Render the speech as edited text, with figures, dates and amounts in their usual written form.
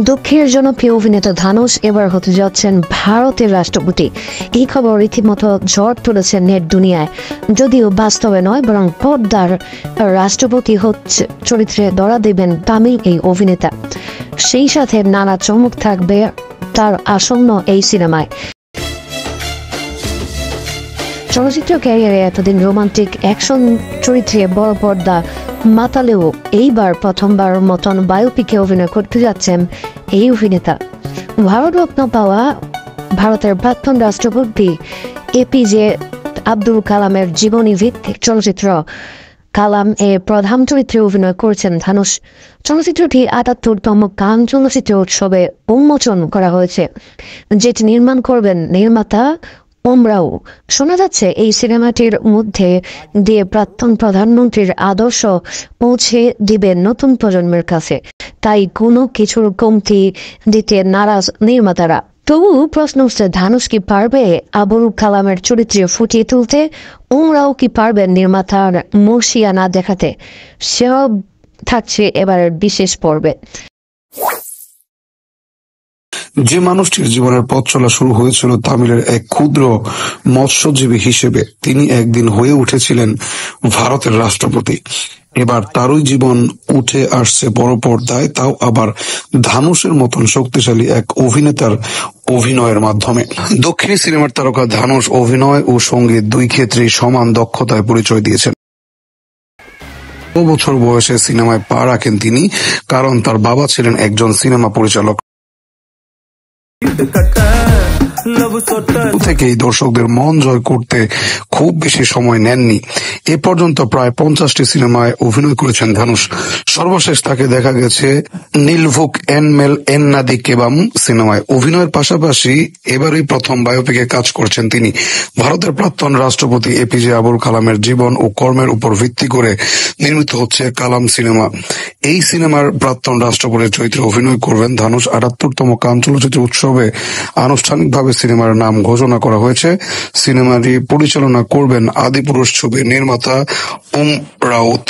দক্ষিণের জনপ্রিয় অভিনেতা ধানুষ এবার হতে যাচ্ছেন ভারতের রাষ্ট্রপতি। এই খবর রীতিমতো ঝড় তুলেছে নেট দুনিয়ায়। যদিও বাস্তবে নয়, বরং পর্দার রাষ্ট্রপতি হচ্ছে চরিত্রে ধরা দেবেন তামিল এই অভিনেতা। সেই সাথে নানা চমক থাকবে তার আসন্ন এই সিনেমায়। চলচ্চিত্র ক্যারিয়ারে এতদিন রোমান্টিক অ্যাকশন চরিত্রে বড় পর্দা মাতালেও এইবার প্রথমবার মতন বায়োপিকে অভিনয় করতে যাচ্ছেন এই অভিনেতা। ভারতরত্ন পাওয়া ভারতের প্রাক্তন রাষ্ট্রপতি এপিজে আব্দুল কালামের জীবনী ভিত্তিক চলচ্চিত্র কালাম এ প্রধান চরিত্রে অভিনয় করেছেন ধানুষ। চলচ্চিত্রটি ৭৮তম কান চলচ্চিত্র উৎসবে উন্মোচন করা হয়েছে, যেটি নির্মাণ করবেন নির্মাতা ওমরাও। শোনা যাচ্ছে এই সিনেমাটির মধ্যে দিয়ে প্রাক্তন প্রধানমন্ত্রীর আদর্শ পৌঁছে দিবেন নতুন প্রজন্মের কাছে, তাই কোনো কিছুর কমতি দিতে নারাজ নির্মাতারা। তবু প্রশ্ন উঠছে, ধানুষ কি পারবে আবুল কালামের চরিত্রে ফুটিয়ে তুলতে? ওমরাও কি পারবেন নির্মাতার মসিয়া না দেখাতে? সব থাকছে এবারের বিশেষ পর্বে। যে মানুষটির জীবনের পথ চলা শুরু হয়েছিল তামিলের এক ক্ষুদ্র মৎস্যজীবী হিসেবে, তিনি একদিন হয়ে উঠেছিলেন ভারতের রাষ্ট্রপতি। এবার তারই জীবন উঠে আসছে বড় পর্দায়, তাও আবার ধানুষের মতন শক্তিশালী এক অভিনেতার অভিনয়ের মাধ্যমে। দক্ষিণী সিনেমার তারকা ধানুষ অভিনয় ও সঙ্গীত দুই ক্ষেত্রেই সমান দক্ষতায় পরিচয় দিয়েছেন। ১৬ বছর বয়সে সিনেমায় পা রাখেন তিনি, কারণ তার বাবা ছিলেন একজন সিনেমা পরিচালক। থেকেই দর্শকদের মন জয় করতে খুব বেশি সময় নেননি। এ পর্যন্ত প্রায় ৫০টি সিনেমায় অভিনয় করেছেন ধানুষ। সর্বশেষ তাকে দেখা গেছে নীলভুক এনমেল এন্নাদি কেবাম সিনেমায়। অভিনয়ের পাশাপাশি এবারই প্রথম বায়োপিকে কাজ করছেন তিনি। ভারতের প্রাক্তন রাষ্ট্রপতি এপিজে আবুল কালামের জীবন ও কর্মের উপর ভিত্তি করে নির্মিত হচ্ছে কালাম সিনেমা। এই সিনেমার প্রাক্তন রাষ্ট্রপতির চরিত্রে অভিনয় করবেন ধানুষ। ৭৮তম কান চলচ্চিত্র উৎসবে আনুষ্ঠানিকভাবে সিনেমার নাম ঘোষণা করা হয়েছে। সিনেমাটি পরিচালনা করবেন আদিপুরুষ ছবির নির্মাতা ওম রাউত।